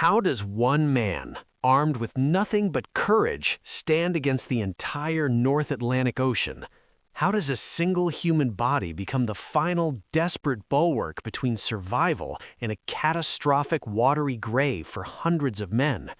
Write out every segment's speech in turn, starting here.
How does one man, armed with nothing but courage, stand against the entire North Atlantic Ocean? How does a single human body become the final desperate bulwark between survival and a catastrophic watery grave for hundreds of men?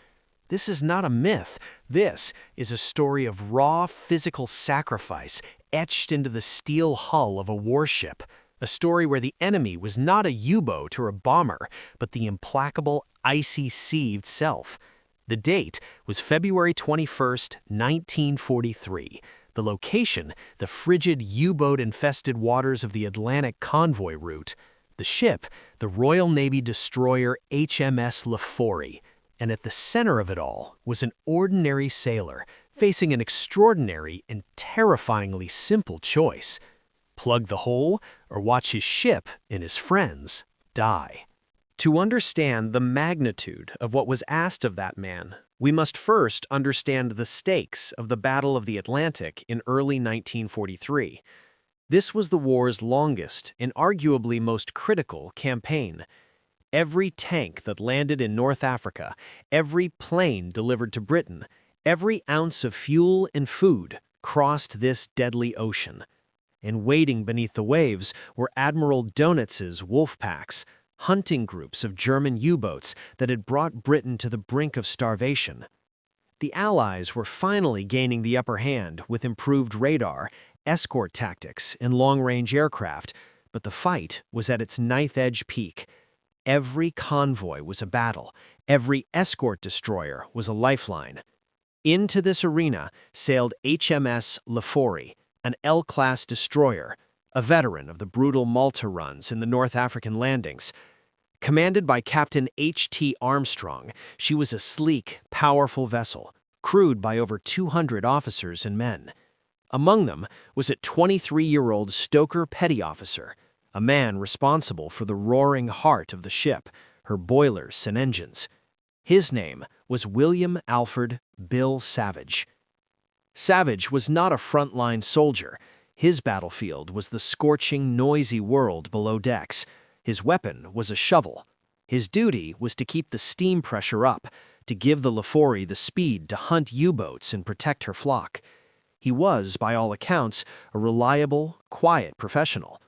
This is not a myth. This is a story of raw physical sacrifice etched into the steel hull of a warship. A story where the enemy was not a U-boat or a bomber, but the implacable, icy sea itself. The date was February 21st, 1943. The location, the frigid U-boat-infested waters of the Atlantic convoy route. The ship, the Royal Navy destroyer HMS Lefroy. And at the center of it all was an ordinary sailor facing an extraordinary and terrifyingly simple choice: plug the hole or watch his ship and his friends die. To understand the magnitude of what was asked of that man, we must first understand the stakes of the Battle of the Atlantic in early 1943. This was the war's longest and arguably most critical campaign. Every tank that landed in North Africa, every plane delivered to Britain, every ounce of fuel and food crossed this deadly ocean. And waiting beneath the waves were Admiral Donitz's wolf packs, hunting groups of German U-boats that had brought Britain to the brink of starvation. The Allies were finally gaining the upper hand with improved radar, escort tactics, and long-range aircraft, but the fight was at its knife-edge peak. Every convoy was a battle. Every escort destroyer was a lifeline. Into this arena sailed HMS Lefroy, an L-class destroyer, a veteran of the brutal Malta runs in the North African landings. Commanded by Captain H.T. Armstrong, she was a sleek, powerful vessel, crewed by over 200 officers and men. Among them was a 23-year-old stoker petty officer, a man responsible for the roaring heart of the ship, her boilers and engines. His name was William Alfred Bill Savage. Savage was not a frontline soldier. His battlefield was the scorching, noisy world below decks. His weapon was a shovel. His duty was to keep the steam pressure up, to give the Lefroy the speed to hunt U-boats and protect her flock. He was, by all accounts, a reliable, quiet professional.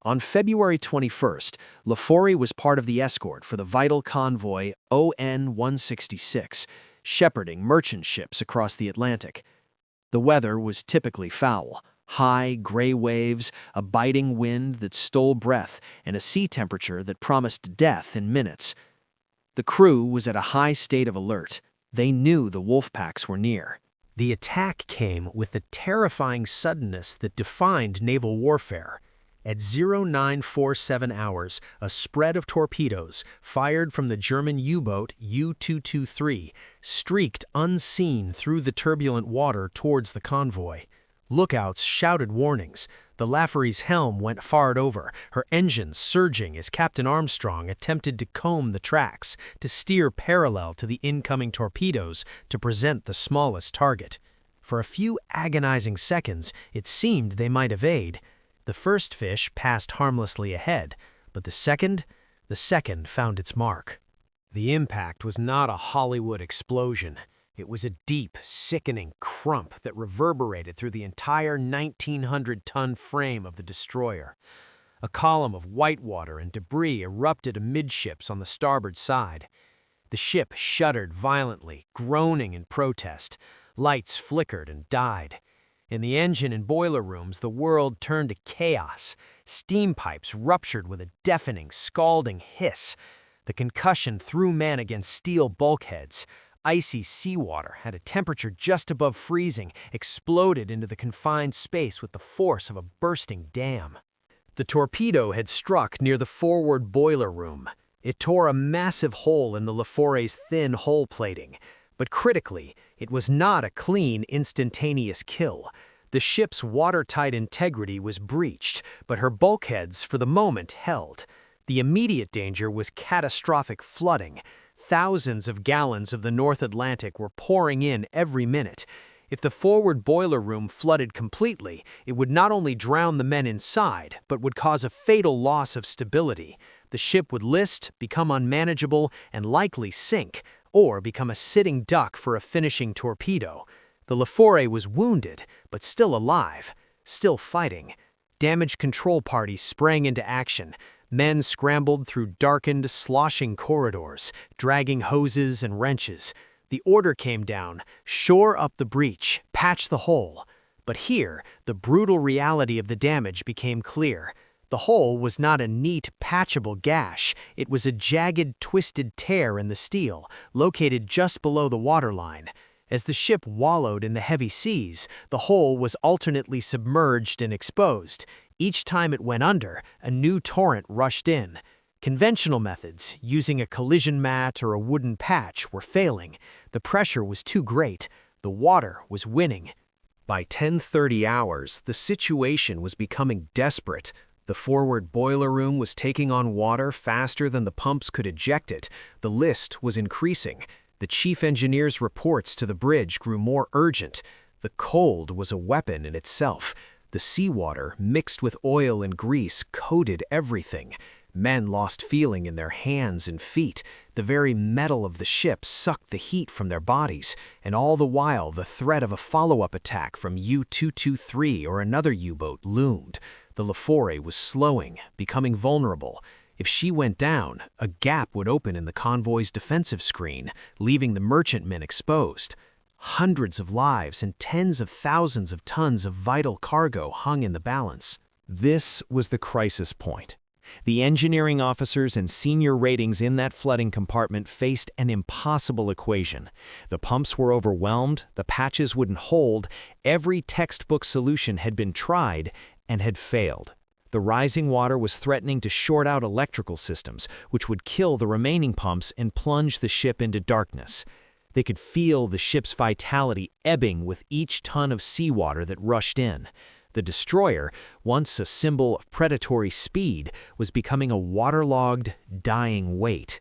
On February 21st, Lefroy was part of the escort for the vital convoy ON-166, shepherding merchant ships across the Atlantic. The weather was typically foul: high, gray waves, a biting wind that stole breath, and a sea temperature that promised death in minutes. The crew was at a high state of alert. They knew the wolf packs were near. The attack came with the terrifying suddenness that defined naval warfare. At 0947 hours, a spread of torpedoes, fired from the German U-boat U-223, streaked unseen through the turbulent water towards the convoy. Lookouts shouted warnings. The Lefroy's helm went forward over, her engines surging as Captain Armstrong attempted to comb the tracks, to steer parallel to the incoming torpedoes to present the smallest target. For a few agonizing seconds, it seemed they might evade. The first fish passed harmlessly ahead, but the second found its mark. The impact was not a Hollywood explosion. It was a deep, sickening crump that reverberated through the entire 1,900-ton frame of the destroyer. A column of whitewater and debris erupted amidships on the starboard side. The ship shuddered violently, groaning in protest. Lights flickered and died. In the engine and boiler rooms, the world turned to chaos. Steam pipes ruptured with a deafening, scalding hiss. The concussion threw men against steel bulkheads. Icy seawater, at a temperature just above freezing, exploded into the confined space with the force of a bursting dam. The torpedo had struck near the forward boiler room. It tore a massive hole in the Lefroy's thin hull plating. But critically, it was not a clean, instantaneous kill. The ship's watertight integrity was breached, but her bulkheads, for the moment, held. The immediate danger was catastrophic flooding. Thousands of gallons of the North Atlantic were pouring in every minute. If the forward boiler room flooded completely, it would not only drown the men inside, but would cause a fatal loss of stability. The ship would list, become unmanageable, and likely sink, or become a sitting duck for a finishing torpedo. The LaForre was wounded, but still alive, still fighting. Damage control parties sprang into action. Men scrambled through darkened, sloshing corridors, dragging hoses and wrenches. The order came down: shore up the breach, patch the hole. But here, the brutal reality of the damage became clear. The hole was not a neat, patchable gash. It was a jagged, twisted tear in the steel, located just below the waterline. As the ship wallowed in the heavy seas, the hole was alternately submerged and exposed. Each time it went under, a new torrent rushed in. Conventional methods, using a collision mat or a wooden patch, were failing. The pressure was too great. The water was winning. By 10:30 hours, the situation was becoming desperate. The forward boiler room was taking on water faster than the pumps could eject it. The list was increasing. The chief engineer's reports to the bridge grew more urgent. The cold was a weapon in itself. The seawater, mixed with oil and grease, coated everything. Men lost feeling in their hands and feet. The very metal of the ship sucked the heat from their bodies, and all the while the threat of a follow-up attack from U-223 or another U-boat loomed. The LaForre was slowing, becoming vulnerable. If she went down, a gap would open in the convoy's defensive screen, leaving the merchantmen exposed. Hundreds of lives and tens of thousands of tons of vital cargo hung in the balance. This was the crisis point. The engineering officers and senior ratings in that flooding compartment faced an impossible equation. The pumps were overwhelmed, the patches wouldn't hold, every textbook solution had been tried and had failed. The rising water was threatening to short out electrical systems, which would kill the remaining pumps and plunge the ship into darkness. They could feel the ship's vitality ebbing with each ton of seawater that rushed in. The destroyer, once a symbol of predatory speed, was becoming a waterlogged, dying weight.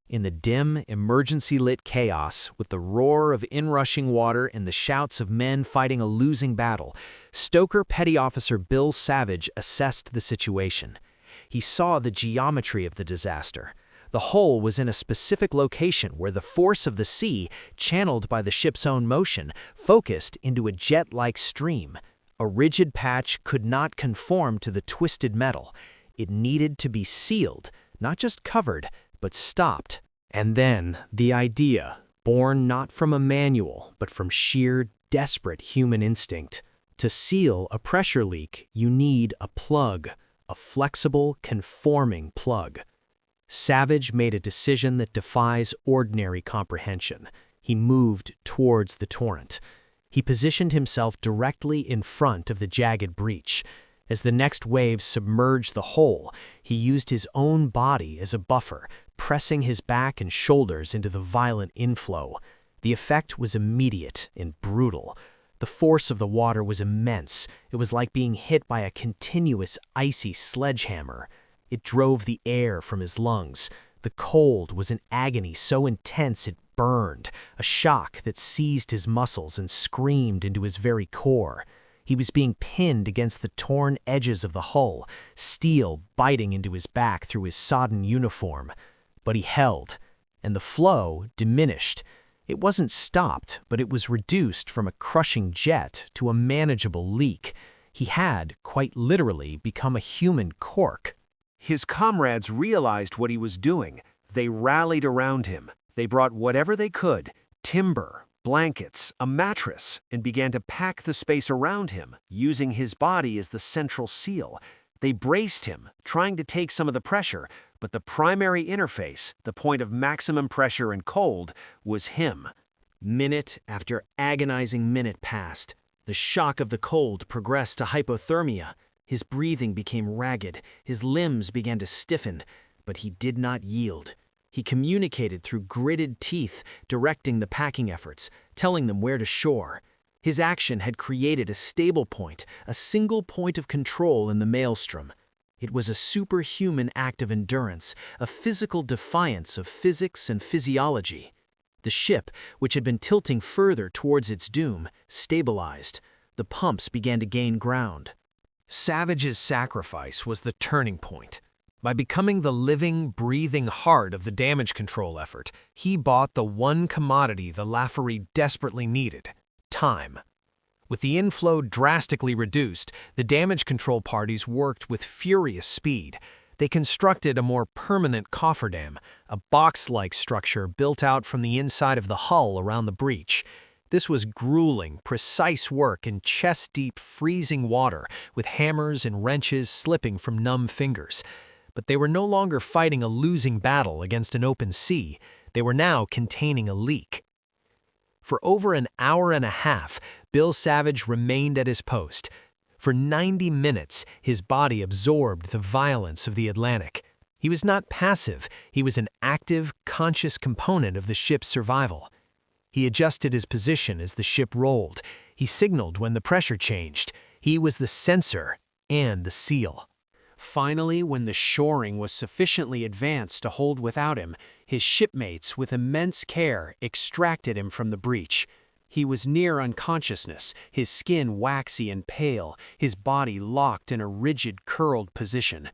In the dim, emergency-lit chaos, with the roar of inrushing water and the shouts of men fighting a losing battle, Stoker Petty Officer Bill Savage assessed the situation. He saw the geometry of the disaster. The hole was in a specific location where the force of the sea, channeled by the ship's own motion, focused into a jet-like stream. A rigid patch could not conform to the twisted metal. It needed to be sealed, not just covered, but stopped. And then the idea, born not from a manual, but from sheer, desperate human instinct. To seal a pressure leak, you need a plug, a flexible, conforming plug. Savage made a decision that defies ordinary comprehension. He moved towards the torrent. He positioned himself directly in front of the jagged breach. As the next wave submerged the hole, he used his own body as a buffer, pressing his back and shoulders into the violent inflow. The effect was immediate and brutal. The force of the water was immense. It was like being hit by a continuous icy sledgehammer. It drove the air from his lungs. The cold was an agony so intense it burned, a shock that seized his muscles and screamed into his very core. He was being pinned against the torn edges of the hull, steel biting into his back through his sodden uniform. But he held, and the flow diminished. It wasn't stopped, but it was reduced from a crushing jet to a manageable leak. He had, quite literally, become a human cork. His comrades realized what he was doing. They rallied around him. They brought whatever they could, timber, blankets, a mattress, and began to pack the space around him, using his body as the central seal. They braced him, trying to take some of the pressure, but the primary interface, the point of maximum pressure and cold, was him. Minute after agonizing minute passed. The shock of the cold progressed to hypothermia. His breathing became ragged, his limbs began to stiffen, but he did not yield. He communicated through gritted teeth, directing the packing efforts, telling them where to shore. His action had created a stable point, a single point of control in the maelstrom. It was a superhuman act of endurance, a physical defiance of physics and physiology. The ship, which had been tilting further towards its doom, stabilized. The pumps began to gain ground. Savage's sacrifice was the turning point. By becoming the living, breathing heart of the damage control effort, he bought the one commodity the Laforet desperately needed: time. With the inflow drastically reduced, the damage control parties worked with furious speed. They constructed a more permanent cofferdam, a box-like structure built out from the inside of the hull around the breach. This was grueling, precise work in chest-deep, freezing water, with hammers and wrenches slipping from numb fingers. But they were no longer fighting a losing battle against an open sea. They were now containing a leak. For over an hour and a half, Bill Savage remained at his post. For 90 minutes, his body absorbed the violence of the Atlantic. He was not passive. He was an active, conscious component of the ship's survival. He adjusted his position as the ship rolled. He signaled when the pressure changed. He was the sensor and the seal. Finally, when the shoring was sufficiently advanced to hold without him, his shipmates, with immense care, extracted him from the breach. He was near unconsciousness, his skin waxy and pale, his body locked in a rigid, curled position.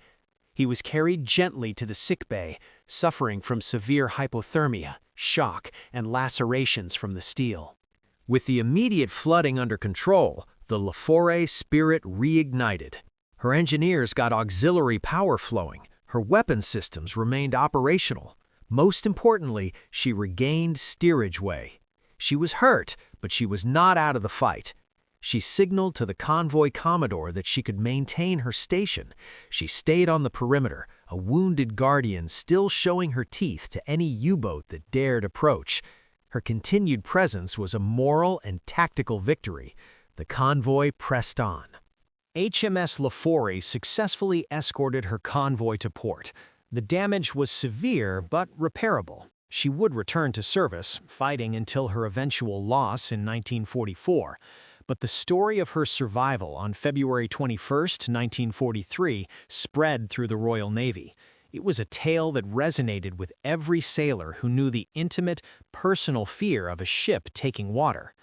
He was carried gently to the sickbay, suffering from severe hypothermia, shock, and lacerations from the steel. With the immediate flooding under control, the Laforet spirit reignited. Her engineers got auxiliary power flowing. Her weapon systems remained operational. Most importantly, she regained steerage way. She was hurt, but she was not out of the fight. She signaled to the convoy commodore that she could maintain her station. She stayed on the perimeter, a wounded guardian still showing her teeth to any U-boat that dared approach. Her continued presence was a moral and tactical victory. The convoy pressed on. HMS Laforet successfully escorted her convoy to port. The damage was severe but repairable. She would return to service, fighting until her eventual loss in 1944. But the story of her survival on February 21, 1943, spread through the Royal Navy. It was a tale that resonated with every sailor who knew the intimate, personal fear of a ship taking water.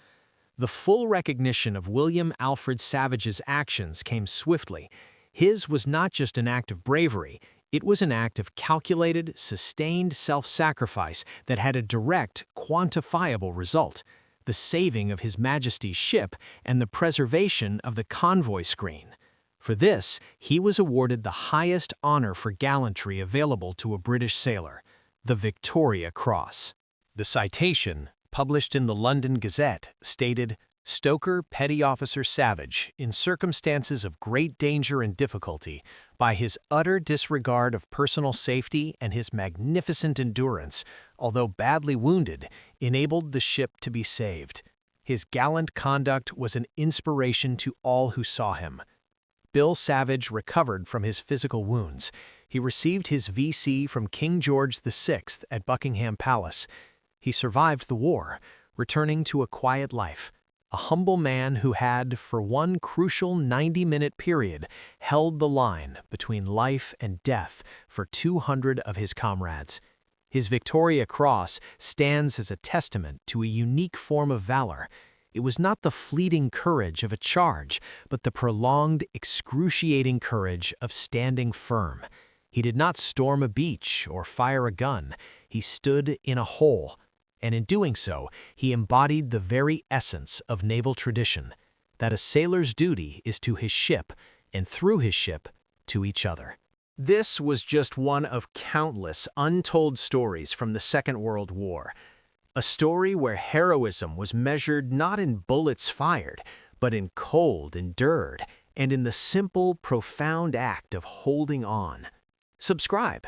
The full recognition of William Alfred Savage's actions came swiftly. His was not just an act of bravery, it was an act of calculated, sustained self-sacrifice that had a direct, quantifiable result: the saving of His Majesty's ship and the preservation of the convoy screen. For this, he was awarded the highest honor for gallantry available to a British sailor, the Victoria Cross. The citation, published in the London Gazette, stated, "Stoker Petty Officer Savage, in circumstances of great danger and difficulty, by his utter disregard of personal safety and his magnificent endurance, although badly wounded, enabled the ship to be saved. His gallant conduct was an inspiration to all who saw him." Bill Savage recovered from his physical wounds. He received his V.C. from King George VI at Buckingham Palace. He survived the war, returning to a quiet life, a humble man who had, for one crucial 90-minute period, held the line between life and death for 200 of his comrades. His Victoria Cross stands as a testament to a unique form of valor. It was not the fleeting courage of a charge, but the prolonged, excruciating courage of standing firm. He did not storm a beach or fire a gun. He stood in a hole. And in doing so, he embodied the very essence of naval tradition, that a sailor's duty is to his ship, and through his ship, to each other. This was just one of countless untold stories from the Second World War. A story where heroism was measured not in bullets fired, but in cold endured, and in the simple, profound act of holding on. Subscribe